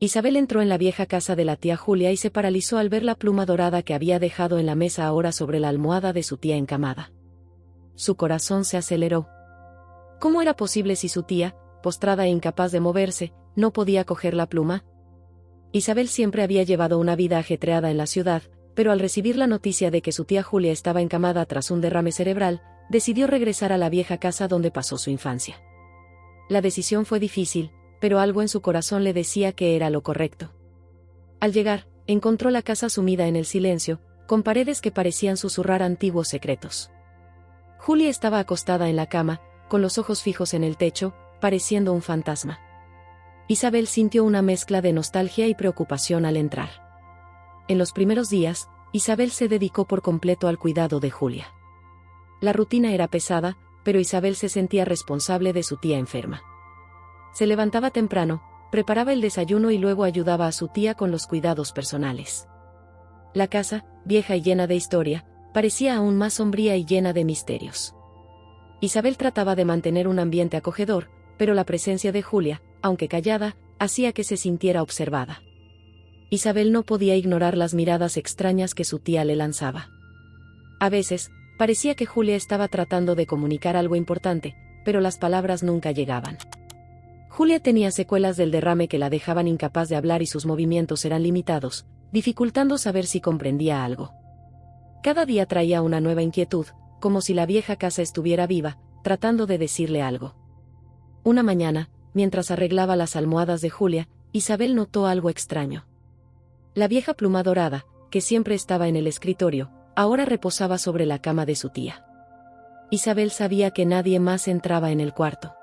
Isabel entró en la vieja casa de la tía Julia y se paralizó al ver la pluma dorada que había dejado en la mesa ahora sobre la almohada de su tía encamada. Su corazón se aceleró. ¿Cómo era posible si su tía, postrada e incapaz de moverse, no podía coger la pluma? Isabel siempre había llevado una vida ajetreada en la ciudad, pero al recibir la noticia de que su tía Julia estaba encamada tras un derrame cerebral, decidió regresar a la vieja casa donde pasó su infancia. La decisión fue difícil, pero algo en su corazón le decía que era lo correcto. Al llegar, encontró la casa sumida en el silencio, con paredes que parecían susurrar antiguos secretos. Julia estaba acostada en la cama, con los ojos fijos en el techo, pareciendo un fantasma. Isabel sintió una mezcla de nostalgia y preocupación al entrar. En los primeros días, Isabel se dedicó por completo al cuidado de Julia. La rutina era pesada, pero Isabel se sentía responsable de su tía enferma. Se levantaba temprano, preparaba el desayuno y luego ayudaba a su tía con los cuidados personales. La casa, vieja y llena de historia, parecía aún más sombría y llena de misterios. Isabel trataba de mantener un ambiente acogedor, pero la presencia de Julia, aunque callada, hacía que se sintiera observada. Isabel no podía ignorar las miradas extrañas que su tía le lanzaba. A veces, parecía que Julia estaba tratando de comunicar algo importante, pero las palabras nunca llegaban. Julia tenía secuelas del derrame que la dejaban incapaz de hablar y sus movimientos eran limitados, dificultando saber si comprendía algo. Cada día traía una nueva inquietud, como si la vieja casa estuviera viva, tratando de decirle algo. Una mañana, mientras arreglaba las almohadas de Julia, Isabel notó algo extraño. La vieja pluma dorada, que siempre estaba en el escritorio, ahora reposaba sobre la cama de su tía. Isabel sabía que nadie más entraba en el cuarto.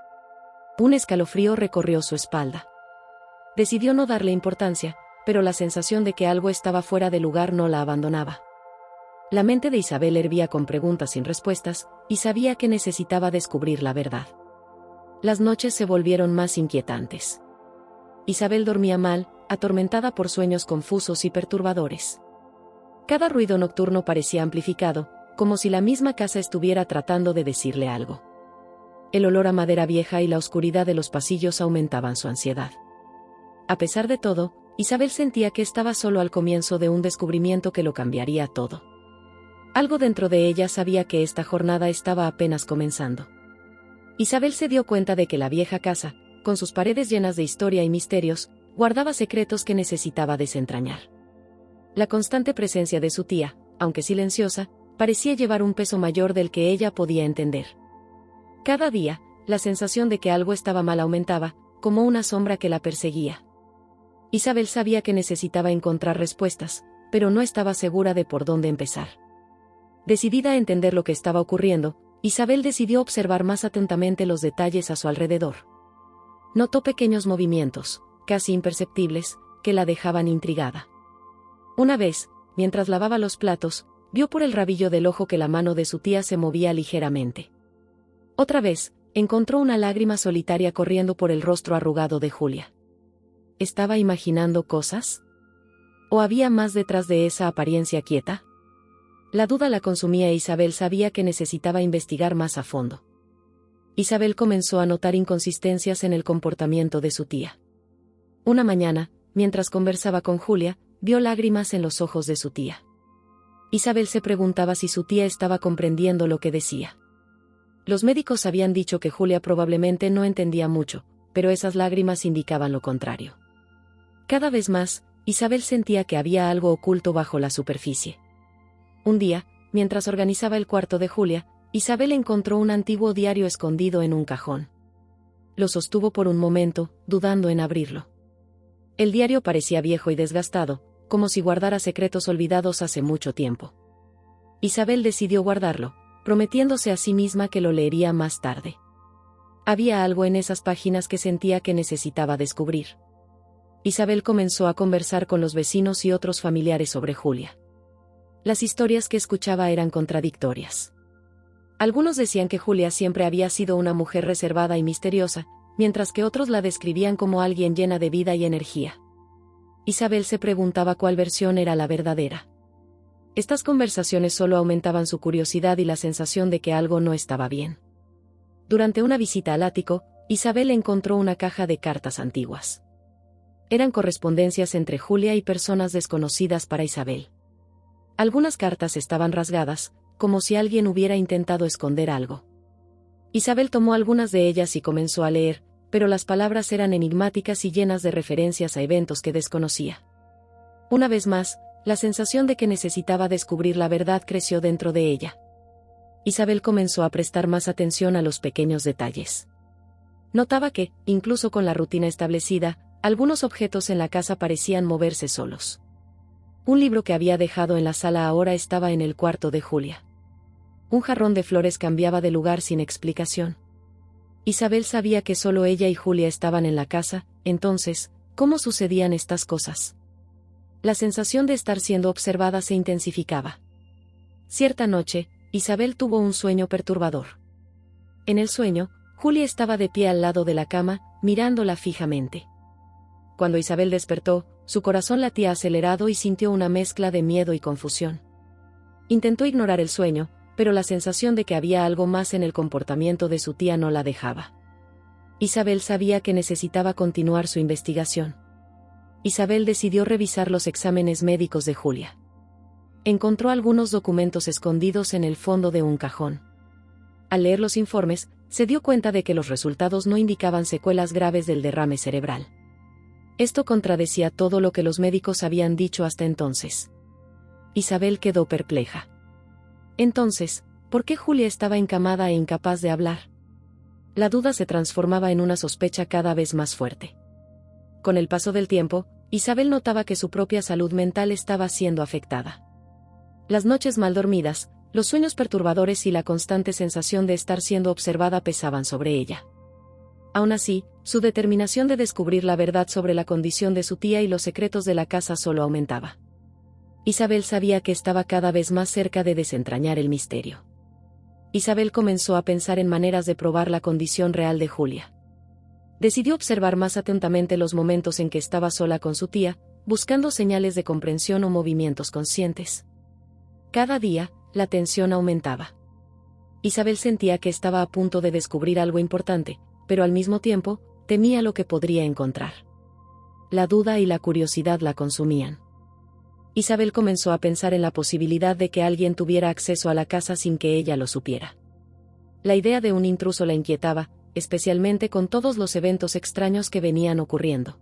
Un escalofrío recorrió su espalda. Decidió no darle importancia, pero la sensación de que algo estaba fuera de lugar no la abandonaba. La mente de Isabel hervía con preguntas sin respuestas, y sabía que necesitaba descubrir la verdad. Las noches se volvieron más inquietantes. Isabel dormía mal, atormentada por sueños confusos y perturbadores. Cada ruido nocturno parecía amplificado, como si la misma casa estuviera tratando de decirle algo. El olor a madera vieja y la oscuridad de los pasillos aumentaban su ansiedad. A pesar de todo, Isabel sentía que estaba solo al comienzo de un descubrimiento que lo cambiaría todo. Algo dentro de ella sabía que esta jornada estaba apenas comenzando. Isabel se dio cuenta de que la vieja casa, con sus paredes llenas de historia y misterios, guardaba secretos que necesitaba desentrañar. La constante presencia de su tía, aunque silenciosa, parecía llevar un peso mayor del que ella podía entender. Cada día, la sensación de que algo estaba mal aumentaba, como una sombra que la perseguía. Isabel sabía que necesitaba encontrar respuestas, pero no estaba segura de por dónde empezar. Decidida a entender lo que estaba ocurriendo, Isabel decidió observar más atentamente los detalles a su alrededor. Notó pequeños movimientos, casi imperceptibles, que la dejaban intrigada. Una vez, mientras lavaba los platos, vio por el rabillo del ojo que la mano de su tía se movía ligeramente. Otra vez, encontró una lágrima solitaria corriendo por el rostro arrugado de Julia. ¿Estaba imaginando cosas? ¿O había más detrás de esa apariencia quieta? La duda la consumía e Isabel sabía que necesitaba investigar más a fondo. Isabel comenzó a notar inconsistencias en el comportamiento de su tía. Una mañana, mientras conversaba con Julia, vio lágrimas en los ojos de su tía. Isabel se preguntaba si su tía estaba comprendiendo lo que decía. Los médicos habían dicho que Julia probablemente no entendía mucho, pero esas lágrimas indicaban lo contrario. Cada vez más, Isabel sentía que había algo oculto bajo la superficie. Un día, mientras organizaba el cuarto de Julia, Isabel encontró un antiguo diario escondido en un cajón. Lo sostuvo por un momento, dudando en abrirlo. El diario parecía viejo y desgastado, como si guardara secretos olvidados hace mucho tiempo. Isabel decidió guardarlo, prometiéndose a sí misma que lo leería más tarde. Había algo en esas páginas que sentía que necesitaba descubrir. Isabel comenzó a conversar con los vecinos y otros familiares sobre Julia. Las historias que escuchaba eran contradictorias. Algunos decían que Julia siempre había sido una mujer reservada y misteriosa, mientras que otros la describían como alguien llena de vida y energía. Isabel se preguntaba cuál versión era la verdadera. Estas conversaciones solo aumentaban su curiosidad y la sensación de que algo no estaba bien. Durante una visita al ático, Isabel encontró una caja de cartas antiguas. Eran correspondencias entre Julia y personas desconocidas para Isabel. Algunas cartas estaban rasgadas, como si alguien hubiera intentado esconder algo. Isabel tomó algunas de ellas y comenzó a leer, pero las palabras eran enigmáticas y llenas de referencias a eventos que desconocía. Una vez más, la sensación de que necesitaba descubrir la verdad creció dentro de ella. Isabel comenzó a prestar más atención a los pequeños detalles. Notaba que, incluso con la rutina establecida, algunos objetos en la casa parecían moverse solos. Un libro que había dejado en la sala ahora estaba en el cuarto de Julia. Un jarrón de flores cambiaba de lugar sin explicación. Isabel sabía que solo ella y Julia estaban en la casa, entonces, ¿cómo sucedían estas cosas? La sensación de estar siendo observada se intensificaba. Cierta noche, Isabel tuvo un sueño perturbador. En el sueño, Julia estaba de pie al lado de la cama, mirándola fijamente. Cuando Isabel despertó, su corazón latía acelerado y sintió una mezcla de miedo y confusión. Intentó ignorar el sueño, pero la sensación de que había algo más en el comportamiento de su tía no la dejaba. Isabel sabía que necesitaba continuar su investigación. Isabel decidió revisar los exámenes médicos de Julia. Encontró algunos documentos escondidos en el fondo de un cajón. Al leer los informes, se dio cuenta de que los resultados no indicaban secuelas graves del derrame cerebral. Esto contradecía todo lo que los médicos habían dicho hasta entonces. Isabel quedó perpleja. Entonces, ¿por qué Julia estaba encamada e incapaz de hablar? La duda se transformaba en una sospecha cada vez más fuerte. Con el paso del tiempo, Isabel notaba que su propia salud mental estaba siendo afectada. Las noches mal dormidas, los sueños perturbadores y la constante sensación de estar siendo observada pesaban sobre ella. Aún así, su determinación de descubrir la verdad sobre la condición de su tía y los secretos de la casa solo aumentaba. Isabel sabía que estaba cada vez más cerca de desentrañar el misterio. Isabel comenzó a pensar en maneras de probar la condición real de Julia. Decidió observar más atentamente los momentos en que estaba sola con su tía, buscando señales de comprensión o movimientos conscientes. Cada día, la tensión aumentaba. Isabel sentía que estaba a punto de descubrir algo importante, pero al mismo tiempo, temía lo que podría encontrar. La duda y la curiosidad la consumían. Isabel comenzó a pensar en la posibilidad de que alguien tuviera acceso a la casa sin que ella lo supiera. La idea de un intruso la inquietaba, especialmente con todos los eventos extraños que venían ocurriendo.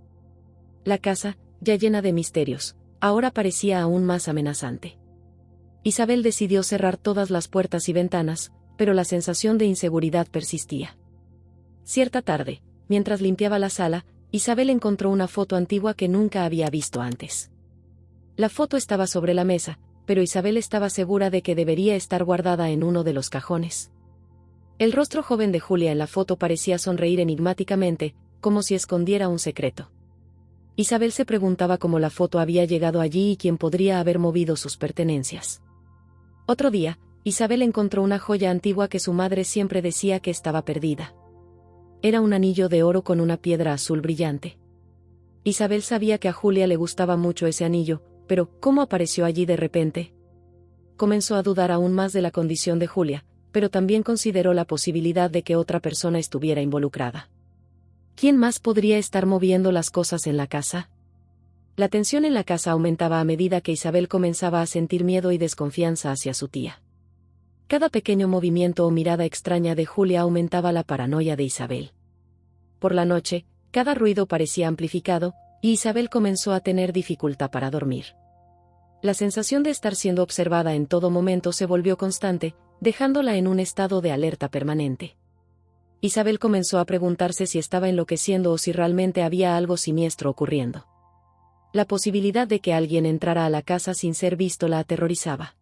La casa, ya llena de misterios, ahora parecía aún más amenazante. Isabel decidió cerrar todas las puertas y ventanas, pero la sensación de inseguridad persistía. Cierta tarde, mientras limpiaba la sala, Isabel encontró una foto antigua que nunca había visto antes. La foto estaba sobre la mesa, pero Isabel estaba segura de que debería estar guardada en uno de los cajones. El rostro joven de Julia en la foto parecía sonreír enigmáticamente, como si escondiera un secreto. Isabel se preguntaba cómo la foto había llegado allí y quién podría haber movido sus pertenencias. Otro día, Isabel encontró una joya antigua que su madre siempre decía que estaba perdida. Era un anillo de oro con una piedra azul brillante. Isabel sabía que a Julia le gustaba mucho ese anillo, pero ¿cómo apareció allí de repente? Comenzó a dudar aún más de la condición de Julia, pero también consideró la posibilidad de que otra persona estuviera involucrada. ¿Quién más podría estar moviendo las cosas en la casa? La tensión en la casa aumentaba a medida que Isabel comenzaba a sentir miedo y desconfianza hacia su tía. Cada pequeño movimiento o mirada extraña de Julia aumentaba la paranoia de Isabel. Por la noche, cada ruido parecía amplificado, y Isabel comenzó a tener dificultad para dormir. La sensación de estar siendo observada en todo momento se volvió constante, dejándola en un estado de alerta permanente. Isabel comenzó a preguntarse si estaba enloqueciendo o si realmente había algo siniestro ocurriendo. La posibilidad de que alguien entrara a la casa sin ser visto la aterrorizaba.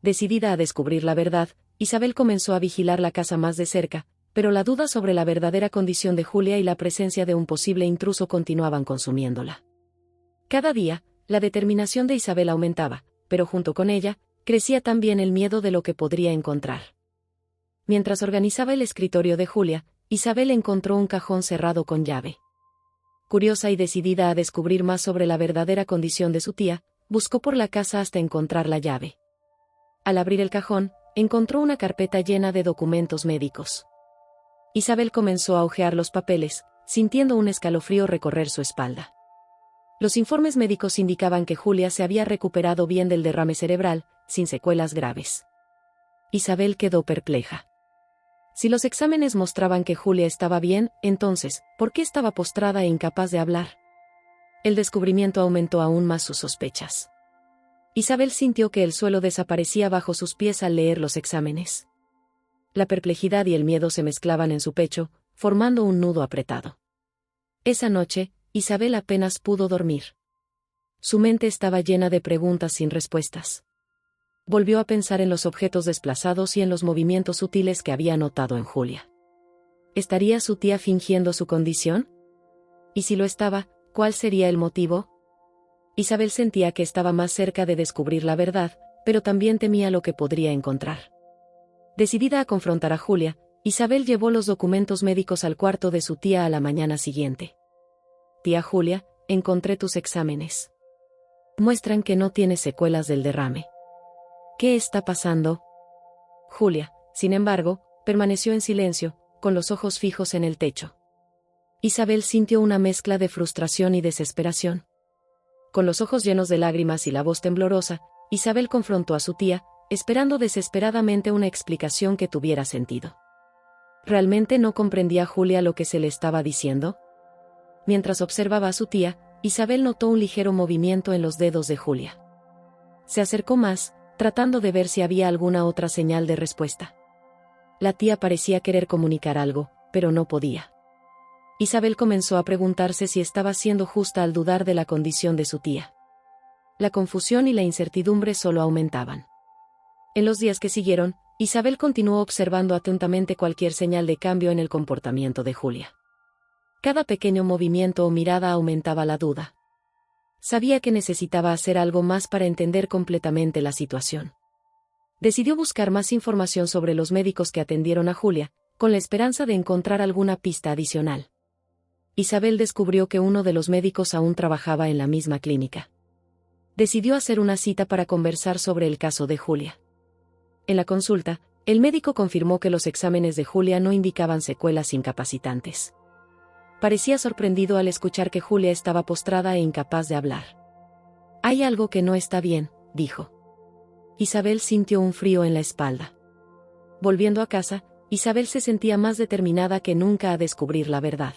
Decidida a descubrir la verdad, Isabel comenzó a vigilar la casa más de cerca, pero la duda sobre la verdadera condición de Julia y la presencia de un posible intruso continuaban consumiéndola. Cada día, la determinación de Isabel aumentaba, pero junto con ella, crecía también el miedo de lo que podría encontrar. Mientras organizaba el escritorio de Julia, Isabel encontró un cajón cerrado con llave. Curiosa y decidida a descubrir más sobre la verdadera condición de su tía, buscó por la casa hasta encontrar la llave. Al abrir el cajón, encontró una carpeta llena de documentos médicos. Isabel comenzó a hojear los papeles, sintiendo un escalofrío recorrer su espalda. Los informes médicos indicaban que Julia se había recuperado bien del derrame cerebral, sin secuelas graves. Isabel quedó perpleja. Si los exámenes mostraban que Julia estaba bien, entonces, ¿por qué estaba postrada e incapaz de hablar? El descubrimiento aumentó aún más sus sospechas. Isabel sintió que el suelo desaparecía bajo sus pies al leer los exámenes. La perplejidad y el miedo se mezclaban en su pecho, formando un nudo apretado. Esa noche, Isabel apenas pudo dormir. Su mente estaba llena de preguntas sin respuestas. Volvió a pensar en los objetos desplazados y en los movimientos sutiles que había notado en Julia. ¿Estaría su tía fingiendo su condición? Y si lo estaba, ¿cuál sería el motivo? Isabel sentía que estaba más cerca de descubrir la verdad, pero también temía lo que podría encontrar. Decidida a confrontar a Julia, Isabel llevó los documentos médicos al cuarto de su tía a la mañana siguiente. Tía Julia, encontré tus exámenes. Muestran que no tienes secuelas del derrame. ¿Qué está pasando? Julia, sin embargo, permaneció en silencio, con los ojos fijos en el techo. Isabel sintió una mezcla de frustración y desesperación. Con los ojos llenos de lágrimas y la voz temblorosa, Isabel confrontó a su tía, esperando desesperadamente una explicación que tuviera sentido. ¿Realmente no comprendía Julia lo que se le estaba diciendo? Mientras observaba a su tía, Isabel notó un ligero movimiento en los dedos de Julia. Se acercó más, tratando de ver si había alguna otra señal de respuesta. La tía parecía querer comunicar algo, pero no podía. Isabel comenzó a preguntarse si estaba siendo justa al dudar de la condición de su tía. La confusión y la incertidumbre solo aumentaban. En los días que siguieron, Isabel continuó observando atentamente cualquier señal de cambio en el comportamiento de Julia. Cada pequeño movimiento o mirada aumentaba la duda. Sabía que necesitaba hacer algo más para entender completamente la situación. Decidió buscar más información sobre los médicos que atendieron a Julia, con la esperanza de encontrar alguna pista adicional. Isabel descubrió que uno de los médicos aún trabajaba en la misma clínica. Decidió hacer una cita para conversar sobre el caso de Julia. En la consulta, el médico confirmó que los exámenes de Julia no indicaban secuelas incapacitantes. Parecía sorprendido al escuchar que Julia estaba postrada e incapaz de hablar. «Hay algo que no está bien», dijo. Isabel sintió un frío en la espalda. Volviendo a casa, Isabel se sentía más determinada que nunca a descubrir la verdad.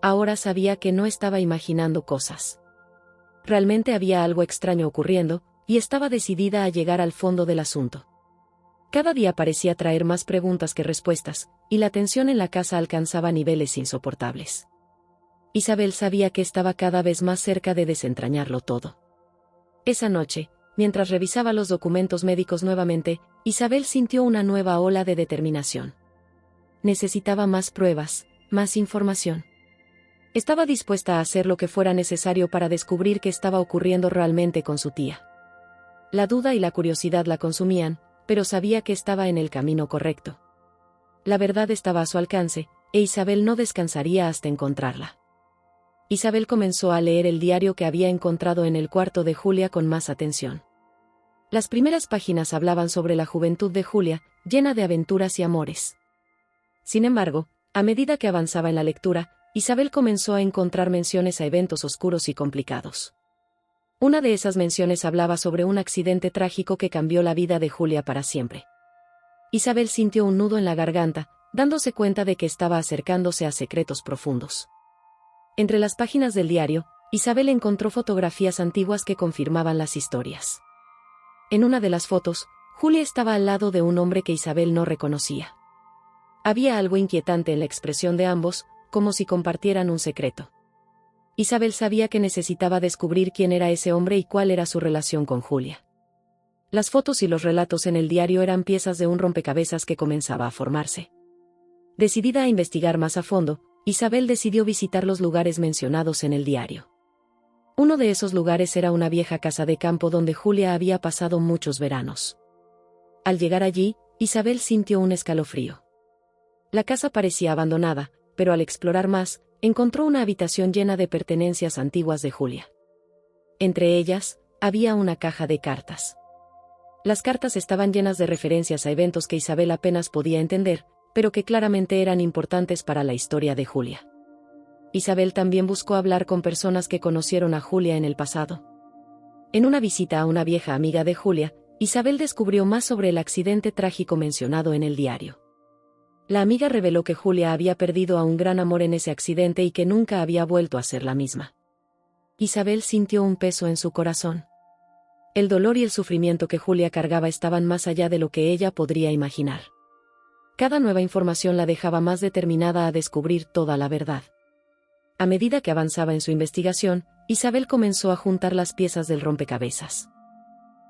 Ahora sabía que no estaba imaginando cosas. Realmente había algo extraño ocurriendo, y estaba decidida a llegar al fondo del asunto. Cada día parecía traer más preguntas que respuestas, y la tensión en la casa alcanzaba niveles insoportables. Isabel sabía que estaba cada vez más cerca de desentrañarlo todo. Esa noche, mientras revisaba los documentos médicos nuevamente, Isabel sintió una nueva ola de determinación. Necesitaba más pruebas, más información. Estaba dispuesta a hacer lo que fuera necesario para descubrir qué estaba ocurriendo realmente con su tía. La duda y la curiosidad la consumían, pero sabía que estaba en el camino correcto. La verdad estaba a su alcance, e Isabel no descansaría hasta encontrarla. Isabel comenzó a leer el diario que había encontrado en el cuarto de Julia con más atención. Las primeras páginas hablaban sobre la juventud de Julia, llena de aventuras y amores. Sin embargo, a medida que avanzaba en la lectura, Isabel comenzó a encontrar menciones a eventos oscuros y complicados. Una de esas menciones hablaba sobre un accidente trágico que cambió la vida de Julia para siempre. Isabel sintió un nudo en la garganta, dándose cuenta de que estaba acercándose a secretos profundos. Entre las páginas del diario, Isabel encontró fotografías antiguas que confirmaban las historias. En una de las fotos, Julia estaba al lado de un hombre que Isabel no reconocía. Había algo inquietante en la expresión de ambos, como si compartieran un secreto. Isabel sabía que necesitaba descubrir quién era ese hombre y cuál era su relación con Julia. Las fotos y los relatos en el diario eran piezas de un rompecabezas que comenzaba a formarse. Decidida a investigar más a fondo, Isabel decidió visitar los lugares mencionados en el diario. Uno de esos lugares era una vieja casa de campo donde Julia había pasado muchos veranos. Al llegar allí, Isabel sintió un escalofrío. La casa parecía abandonada, pero al explorar más, encontró una habitación llena de pertenencias antiguas de Julia. Entre ellas, había una caja de cartas. Las cartas estaban llenas de referencias a eventos que Isabel apenas podía entender, pero que claramente eran importantes para la historia de Julia. Isabel también buscó hablar con personas que conocieron a Julia en el pasado. En una visita a una vieja amiga de Julia, Isabel descubrió más sobre el accidente trágico mencionado en el diario. La amiga reveló que Julia había perdido a un gran amor en ese accidente y que nunca había vuelto a ser la misma. Isabel sintió un peso en su corazón. El dolor y el sufrimiento que Julia cargaba estaban más allá de lo que ella podría imaginar. Cada nueva información la dejaba más determinada a descubrir toda la verdad. A medida que avanzaba en su investigación, Isabel comenzó a juntar las piezas del rompecabezas.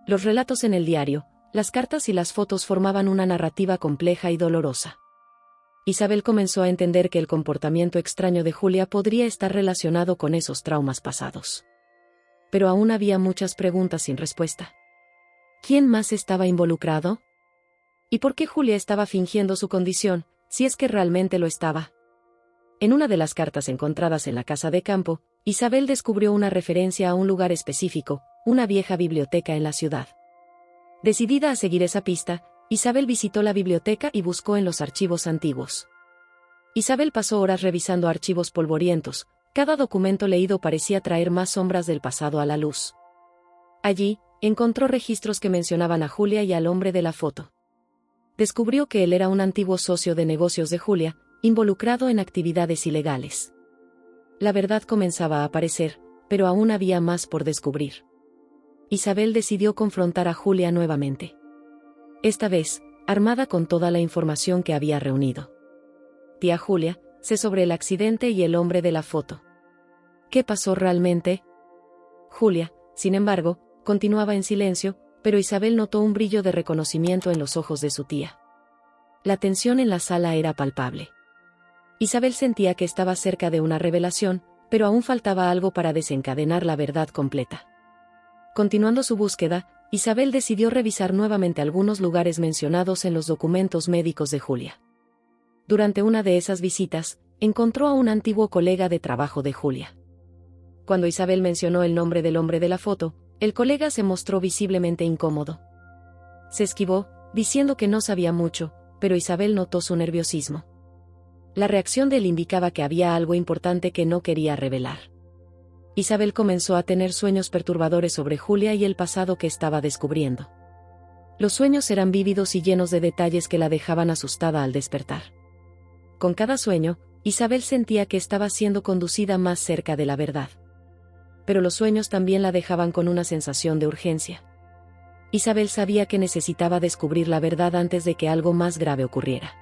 Los relatos en el diario, las cartas y las fotos formaban una narrativa compleja y dolorosa. Isabel comenzó a entender que el comportamiento extraño de Julia podría estar relacionado con esos traumas pasados. Pero aún había muchas preguntas sin respuesta. ¿Quién más estaba involucrado? ¿Y por qué Julia estaba fingiendo su condición, si es que realmente lo estaba? En una de las cartas encontradas en la casa de campo, Isabel descubrió una referencia a un lugar específico, una vieja biblioteca en la ciudad. Decidida a seguir esa pista, Isabel visitó la biblioteca y buscó en los archivos antiguos. Isabel pasó horas revisando archivos polvorientos, cada documento leído parecía traer más sombras del pasado a la luz. Allí, encontró registros que mencionaban a Julia y al hombre de la foto. Descubrió que él era un antiguo socio de negocios de Julia, involucrado en actividades ilegales. La verdad comenzaba a aparecer, pero aún había más por descubrir. Isabel decidió confrontar a Julia nuevamente. Esta vez, armada con toda la información que había reunido. Tía Julia, sé sobre el accidente y el hombre de la foto. ¿Qué pasó realmente? Julia, sin embargo, continuaba en silencio, pero Isabel notó un brillo de reconocimiento en los ojos de su tía. La tensión en la sala era palpable. Isabel sentía que estaba cerca de una revelación, pero aún faltaba algo para desencadenar la verdad completa. Continuando su búsqueda, Isabel decidió revisar nuevamente algunos lugares mencionados en los documentos médicos de Julia. Durante una de esas visitas, encontró a un antiguo colega de trabajo de Julia. Cuando Isabel mencionó el nombre del hombre de la foto, el colega se mostró visiblemente incómodo. Se esquivó, diciendo que no sabía mucho, pero Isabel notó su nerviosismo. La reacción de él indicaba que había algo importante que no quería revelar. Isabel comenzó a tener sueños perturbadores sobre Julia y el pasado que estaba descubriendo. Los sueños eran vívidos y llenos de detalles que la dejaban asustada al despertar. Con cada sueño, Isabel sentía que estaba siendo conducida más cerca de la verdad. Pero los sueños también la dejaban con una sensación de urgencia. Isabel sabía que necesitaba descubrir la verdad antes de que algo más grave ocurriera.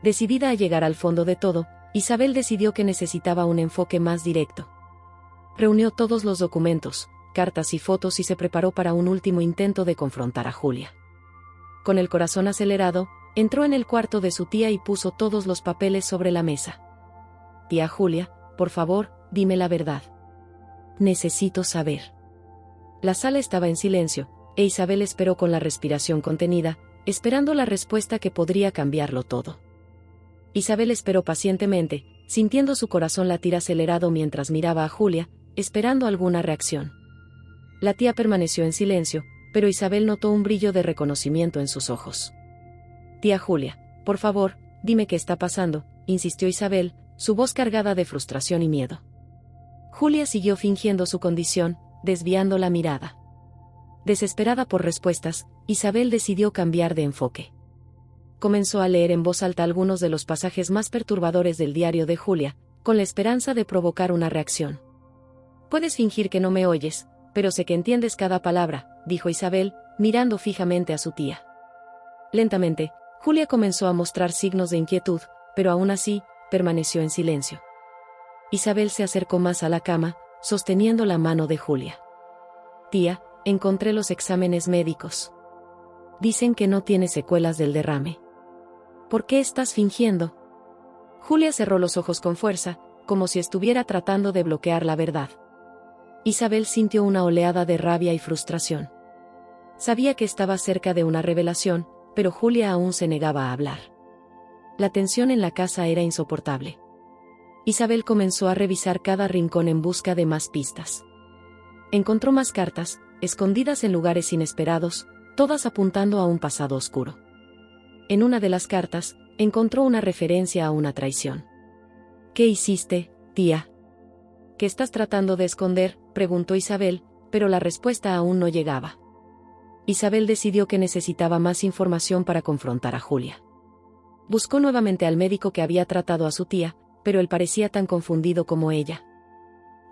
Decidida a llegar al fondo de todo, Isabel decidió que necesitaba un enfoque más directo. Reunió todos los documentos, cartas y fotos y se preparó para un último intento de confrontar a Julia. Con el corazón acelerado, entró en el cuarto de su tía y puso todos los papeles sobre la mesa. Tía Julia, por favor, dime la verdad. Necesito saber. La sala estaba en silencio, e Isabel esperó con la respiración contenida, esperando la respuesta que podría cambiarlo todo. Isabel esperó pacientemente, sintiendo su corazón latir acelerado mientras miraba a Julia, esperando alguna reacción. La tía permaneció en silencio, pero Isabel notó un brillo de reconocimiento en sus ojos. Tía Julia, por favor, dime qué está pasando, insistió Isabel, su voz cargada de frustración y miedo. Julia siguió fingiendo su condición, desviando la mirada. Desesperada por respuestas, Isabel decidió cambiar de enfoque. Comenzó a leer en voz alta algunos de los pasajes más perturbadores del diario de Julia, con la esperanza de provocar una reacción. Puedes fingir que no me oyes, pero sé que entiendes cada palabra, dijo Isabel, mirando fijamente a su tía. Lentamente, Julia comenzó a mostrar signos de inquietud, pero aún así, permaneció en silencio. Isabel se acercó más a la cama, sosteniendo la mano de Julia. Tía, encontré los exámenes médicos. Dicen que no tiene secuelas del derrame. ¿Por qué estás fingiendo? Julia cerró los ojos con fuerza, como si estuviera tratando de bloquear la verdad. Isabel sintió una oleada de rabia y frustración. Sabía que estaba cerca de una revelación, pero Julia aún se negaba a hablar. La tensión en la casa era insoportable. Isabel comenzó a revisar cada rincón en busca de más pistas. Encontró más cartas, escondidas en lugares inesperados, todas apuntando a un pasado oscuro. En una de las cartas, encontró una referencia a una traición. ¿Qué hiciste, Tía. ¿Qué estás tratando de esconder?, preguntó Isabel, pero la respuesta aún no llegaba. Isabel decidió que necesitaba más información para confrontar a Julia. Buscó nuevamente al médico que había tratado a su tía, pero él parecía tan confundido como ella.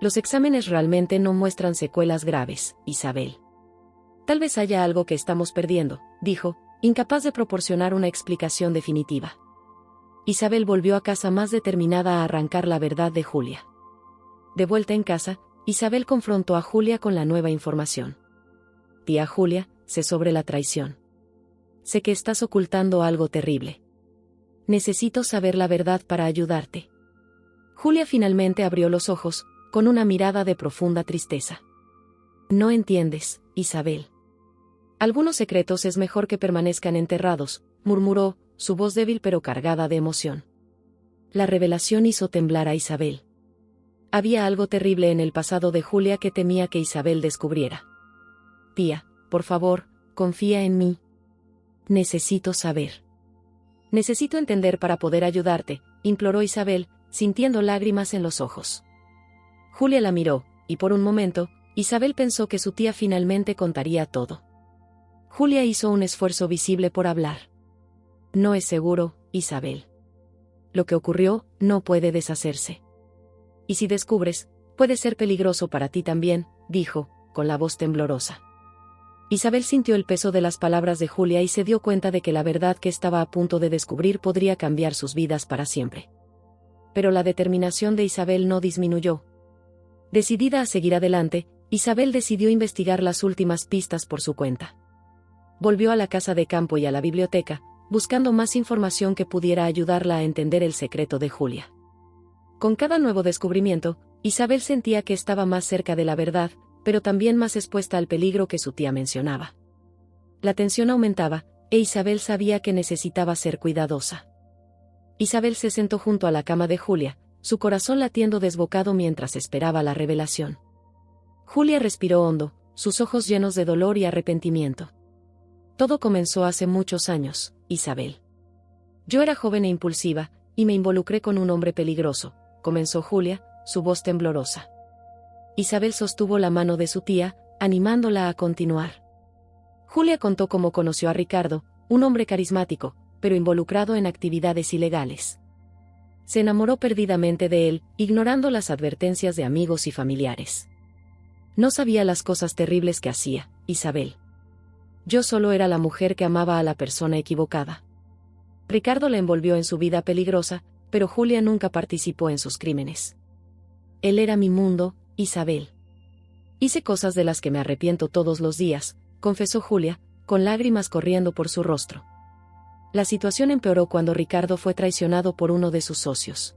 Los exámenes realmente no muestran secuelas graves, Isabel. Tal vez haya algo que estamos perdiendo, dijo, incapaz de proporcionar una explicación definitiva. Isabel volvió a casa más determinada a arrancar la verdad de Julia. De vuelta en casa, Isabel confrontó a Julia con la nueva información. Tía Julia, sé sobre la traición. Sé que estás ocultando algo terrible. Necesito saber la verdad para ayudarte. Julia finalmente abrió los ojos, con una mirada de profunda tristeza. No entiendes, Isabel. Algunos secretos es mejor que permanezcan enterrados, murmuró, su voz débil pero cargada de emoción. La revelación hizo temblar a Isabel. Había algo terrible en el pasado de Julia que temía que Isabel descubriera. Tía, por favor, confía en mí. Necesito saber. Necesito entender para poder ayudarte, imploró Isabel, sintiendo lágrimas en los ojos. Julia la miró, y por un momento, Isabel pensó que su tía finalmente contaría todo. Julia hizo un esfuerzo visible por hablar. No es seguro, Isabel. Lo que ocurrió no puede deshacerse. Y si descubres, puede ser peligroso para ti también, dijo, con la voz temblorosa. Isabel sintió el peso de las palabras de Julia y se dio cuenta de que la verdad que estaba a punto de descubrir podría cambiar sus vidas para siempre. Pero la determinación de Isabel no disminuyó. Decidida a seguir adelante, Isabel decidió investigar las últimas pistas por su cuenta. Volvió a la casa de campo y a la biblioteca, buscando más información que pudiera ayudarla a entender el secreto de Julia. Con cada nuevo descubrimiento, Isabel sentía que estaba más cerca de la verdad, pero también más expuesta al peligro que su tía mencionaba. La tensión aumentaba, e Isabel sabía que necesitaba ser cuidadosa. Isabel se sentó junto a la cama de Julia, su corazón latiendo desbocado mientras esperaba la revelación. Julia respiró hondo, sus ojos llenos de dolor y arrepentimiento. Todo comenzó hace muchos años, Isabel. Yo era joven e impulsiva, y me involucré con un hombre peligroso, comenzó Julia, su voz temblorosa. Isabel sostuvo la mano de su tía, animándola a continuar. Julia contó cómo conoció a Ricardo, un hombre carismático, pero involucrado en actividades ilegales. Se enamoró perdidamente de él, ignorando las advertencias de amigos y familiares. No sabía las cosas terribles que hacía, Isabel. Yo solo era la mujer que amaba a la persona equivocada. Ricardo la envolvió en su vida peligrosa, pero Julia nunca participó en sus crímenes. Él era mi mundo, Isabel. Hice cosas de las que me arrepiento todos los días, confesó Julia, con lágrimas corriendo por su rostro. La situación empeoró cuando Ricardo fue traicionado por uno de sus socios.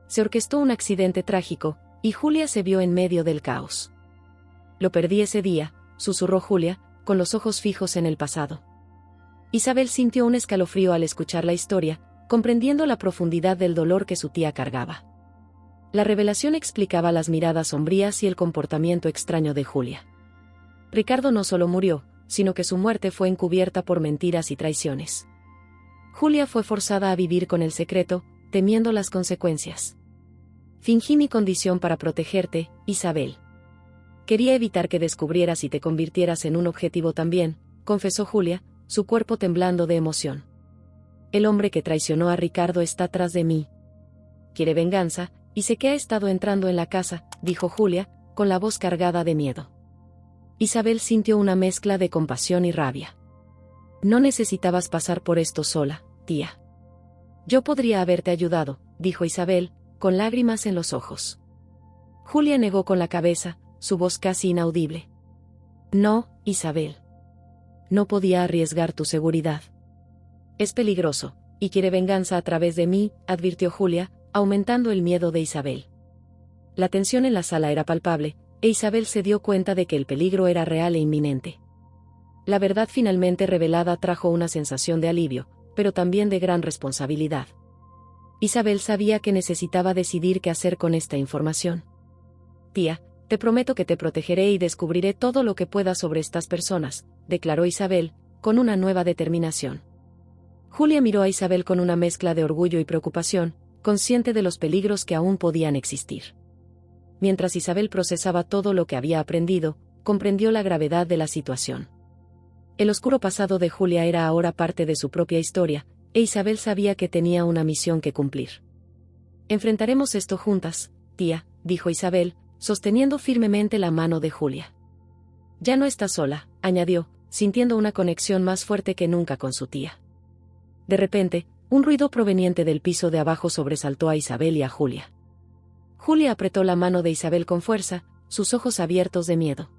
Se orquestó un accidente trágico, y Julia se vio en medio del caos. Lo perdí ese día, susurró Julia, con los ojos fijos en el pasado. Isabel sintió un escalofrío al escuchar la historia, comprendiendo la profundidad del dolor que su tía cargaba. La revelación explicaba las miradas sombrías y el comportamiento extraño de Julia. Ricardo no solo murió, sino que su muerte fue encubierta por mentiras y traiciones. Julia fue forzada a vivir con el secreto, temiendo las consecuencias. Fingí mi condición para protegerte, Isabel. Quería evitar que descubrieras y te convirtieras en un objetivo también, confesó Julia, su cuerpo temblando de emoción. El hombre que traicionó a Ricardo está tras de mí. Quiere venganza, y sé que ha estado entrando en la casa, dijo Julia, con la voz cargada de miedo. Isabel sintió una mezcla de compasión y rabia. No necesitabas pasar por esto sola, tía. Yo podría haberte ayudado, dijo Isabel, con lágrimas en los ojos. Julia negó con la cabeza, su voz casi inaudible. No, Isabel. No podía arriesgar tu seguridad. Es peligroso, y quiere venganza a través de mí, advirtió Julia, aumentando el miedo de Isabel. La tensión en la sala era palpable, e Isabel se dio cuenta de que el peligro era real e inminente. La verdad finalmente revelada trajo una sensación de alivio, pero también de gran responsabilidad. Isabel sabía que necesitaba decidir qué hacer con esta información. Tía, te prometo que te protegeré y descubriré todo lo que pueda sobre estas personas, declaró Isabel, con una nueva determinación. Julia miró a Isabel con una mezcla de orgullo y preocupación, consciente de los peligros que aún podían existir. Mientras Isabel procesaba todo lo que había aprendido, comprendió la gravedad de la situación. El oscuro pasado de Julia era ahora parte de su propia historia, e Isabel sabía que tenía una misión que cumplir. «Enfrentaremos esto juntas, tía», dijo Isabel, sosteniendo firmemente la mano de Julia. «Ya no está sola», añadió, sintiendo una conexión más fuerte que nunca con su tía. De repente, un ruido proveniente del piso de abajo sobresaltó a Isabel y a Julia. Julia apretó la mano de Isabel con fuerza, sus ojos abiertos de miedo.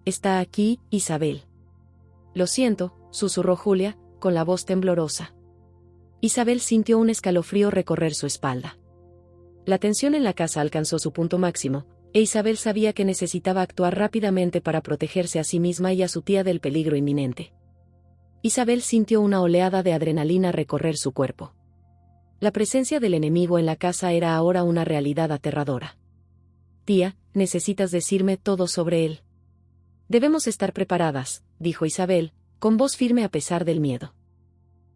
«Está aquí, Isabel». «Lo siento», susurró Julia, con la voz temblorosa. Isabel sintió un escalofrío recorrer su espalda. La tensión en la casa alcanzó su punto máximo, e Isabel sabía que necesitaba actuar rápidamente para protegerse a sí misma y a su tía del peligro inminente. Isabel sintió una oleada de adrenalina recorrer su cuerpo. La presencia del enemigo en la casa era ahora una realidad aterradora. «Tía, necesitas decirme todo sobre él». «Debemos estar preparadas», dijo Isabel, con voz firme a pesar del miedo.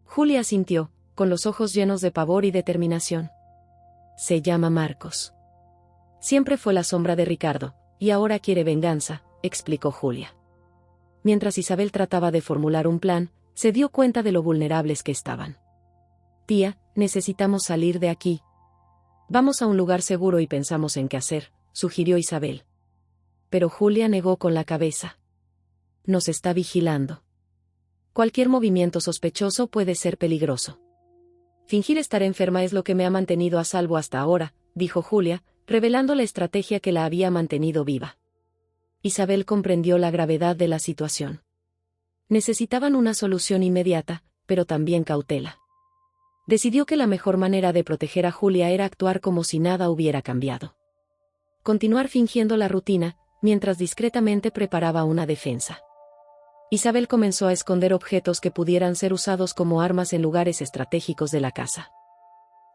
Julia asintió, con los ojos llenos de pavor y determinación. «Se llama Marcos. Siempre fue la sombra de Ricardo, y ahora quiere venganza», explicó Julia. Mientras Isabel trataba de formular un plan, se dio cuenta de lo vulnerables que estaban. «Tía, necesitamos salir de aquí. Vamos a un lugar seguro y pensamos en qué hacer», sugirió Isabel. Pero Julia negó con la cabeza. «Nos está vigilando. Cualquier movimiento sospechoso puede ser peligroso». «Fingir estar enferma es lo que me ha mantenido a salvo hasta ahora», dijo Julia, revelando la estrategia que la había mantenido viva. Isabel comprendió la gravedad de la situación. Necesitaban una solución inmediata, pero también cautela. Decidió que la mejor manera de proteger a Julia era actuar como si nada hubiera cambiado. Continuar fingiendo la rutina, mientras discretamente preparaba una defensa. Isabel comenzó a esconder objetos que pudieran ser usados como armas en lugares estratégicos de la casa.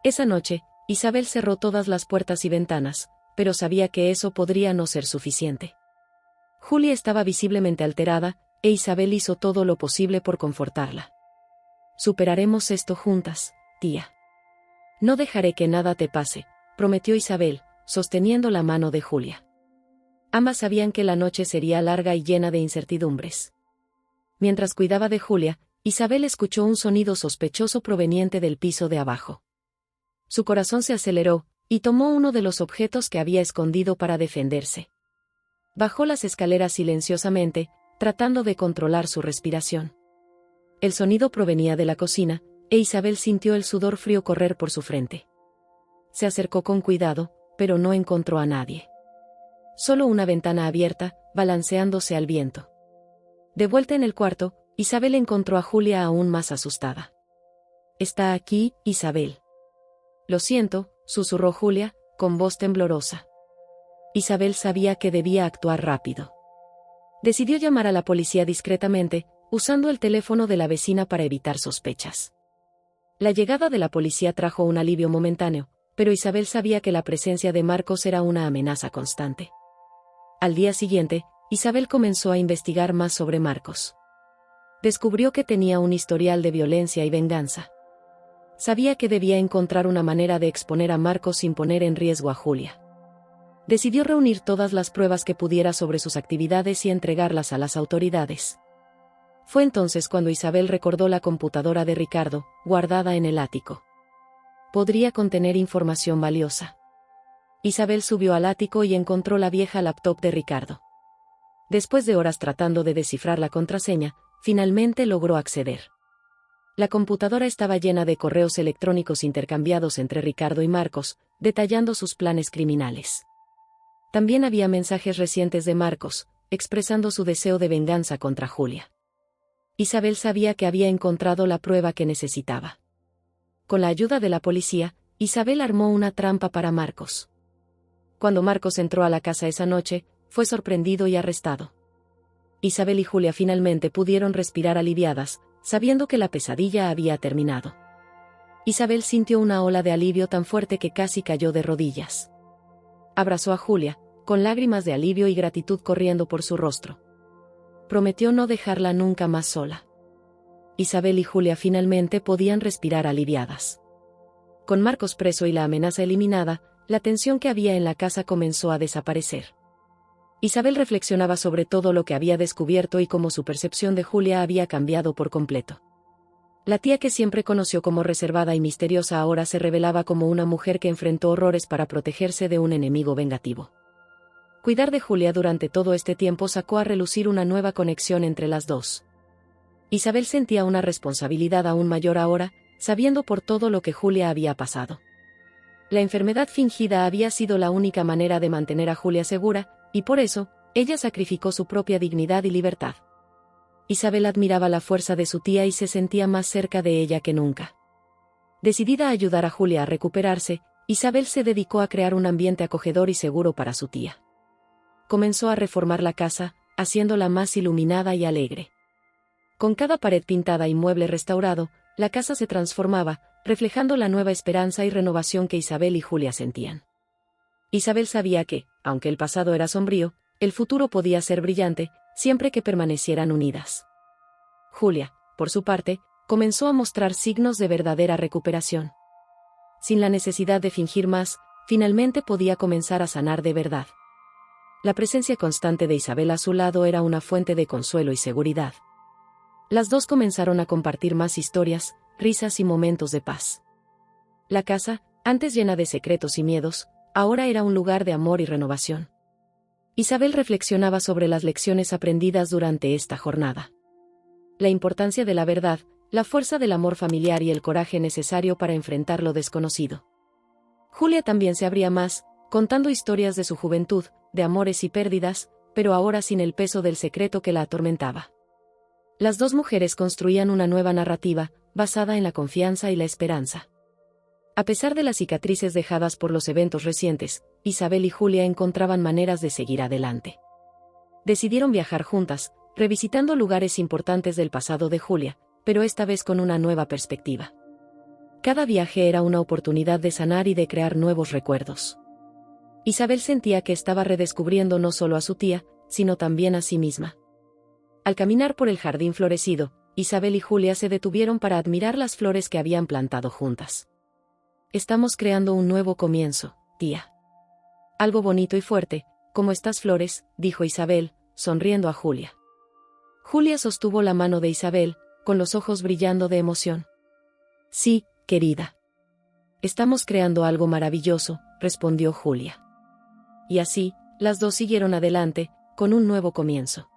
Esa noche, Isabel cerró todas las puertas y ventanas, pero sabía que eso podría no ser suficiente. Julia estaba visiblemente alterada, e Isabel hizo todo lo posible por confortarla. «Superaremos esto juntas, tía. No dejaré que nada te pase», prometió Isabel, sosteniendo la mano de Julia. Ambas sabían que la noche sería larga y llena de incertidumbres. Mientras cuidaba de Julia, Isabel escuchó un sonido sospechoso proveniente del piso de abajo. Su corazón se aceleró, y tomó uno de los objetos que había escondido para defenderse. Bajó las escaleras silenciosamente, tratando de controlar su respiración. El sonido provenía de la cocina, e Isabel sintió el sudor frío correr por su frente. Se acercó con cuidado, pero no encontró a nadie. Solo una ventana abierta, balanceándose al viento. De vuelta en el cuarto, Isabel encontró a Julia aún más asustada. «Está aquí, Isabel». «Lo siento», susurró Julia, con voz temblorosa. Isabel sabía que debía actuar rápido. Decidió llamar a la policía discretamente, usando el teléfono de la vecina para evitar sospechas. La llegada de la policía trajo un alivio momentáneo, pero Isabel sabía que la presencia de Marcos era una amenaza constante. Al día siguiente, Isabel comenzó a investigar más sobre Marcos. Descubrió que tenía un historial de violencia y venganza. Sabía que debía encontrar una manera de exponer a Marcos sin poner en riesgo a Julia. Decidió reunir todas las pruebas que pudiera sobre sus actividades y entregarlas a las autoridades. Fue entonces cuando Isabel recordó la computadora de Ricardo, guardada en el ático. Podría contener información valiosa. Isabel subió al ático y encontró la vieja laptop de Ricardo. Después de horas tratando de descifrar la contraseña, finalmente logró acceder. La computadora estaba llena de correos electrónicos intercambiados entre Ricardo y Marcos, detallando sus planes criminales. También había mensajes recientes de Marcos, expresando su deseo de venganza contra Julia. Isabel sabía que había encontrado la prueba que necesitaba. Con la ayuda de la policía, Isabel armó una trampa para Marcos. Cuando Marcos entró a la casa esa noche, fue sorprendido y arrestado. Isabel y Julia finalmente pudieron respirar aliviadas, sabiendo que la pesadilla había terminado. Isabel sintió una ola de alivio tan fuerte que casi cayó de rodillas. Abrazó a Julia, con lágrimas de alivio y gratitud corriendo por su rostro. Prometió no dejarla nunca más sola. Isabel y Julia finalmente podían respirar aliviadas. con Marcos preso y la amenaza eliminada, la tensión que había en la casa comenzó a desaparecer. Isabel reflexionaba sobre todo lo que había descubierto y cómo su percepción de Julia había cambiado por completo. La tía que siempre conoció como reservada y misteriosa ahora se revelaba como una mujer que enfrentó horrores para protegerse de un enemigo vengativo. Cuidar de Julia durante todo este tiempo sacó a relucir una nueva conexión entre las dos. Isabel sentía una responsabilidad aún mayor ahora, sabiendo por todo lo que Julia había pasado. La enfermedad fingida había sido la única manera de mantener a Julia segura, y por eso, ella sacrificó su propia dignidad y libertad. Isabel admiraba la fuerza de su tía y se sentía más cerca de ella que nunca. Decidida a ayudar a Julia a recuperarse, Isabel se dedicó a crear un ambiente acogedor y seguro para su tía. Comenzó a reformar la casa, haciéndola más iluminada y alegre. Con cada pared pintada y mueble restaurado, la casa se transformaba, reflejando la nueva esperanza y renovación que Isabel y Julia sentían. Isabel sabía que, aunque el pasado era sombrío, el futuro podía ser brillante, siempre que permanecieran unidas. Julia, por su parte, comenzó a mostrar signos de verdadera recuperación. Sin la necesidad de fingir más, finalmente podía comenzar a sanar de verdad. La presencia constante de Isabel a su lado era una fuente de consuelo y seguridad. Las dos comenzaron a compartir más historias, risas y momentos de paz. La casa, antes llena de secretos y miedos, ahora era un lugar de amor y renovación. Isabel reflexionaba sobre las lecciones aprendidas durante esta jornada. La importancia de la verdad, la fuerza del amor familiar y el coraje necesario para enfrentar lo desconocido. Julia también se abría más, contando historias de su juventud, de amores y pérdidas, pero ahora sin el peso del secreto que la atormentaba. Las dos mujeres construían una nueva narrativa, basada en la confianza y la esperanza. A pesar de las cicatrices dejadas por los eventos recientes, Isabel y Julia encontraban maneras de seguir adelante. Decidieron viajar juntas, revisitando lugares importantes del pasado de Julia, pero esta vez con una nueva perspectiva. Cada viaje era una oportunidad de sanar y de crear nuevos recuerdos. Isabel sentía que estaba redescubriendo no solo a su tía, sino también a sí misma. Al caminar por el jardín florecido, Isabel y Julia se detuvieron para admirar las flores que habían plantado juntas. «Estamos creando un nuevo comienzo, tía. Algo bonito y fuerte, como estas flores», dijo Isabel, sonriendo a Julia. Julia sostuvo la mano de Isabel, con los ojos brillando de emoción. «Sí, querida. Estamos creando algo maravilloso», respondió Julia. Y así, las dos siguieron adelante, con un nuevo comienzo.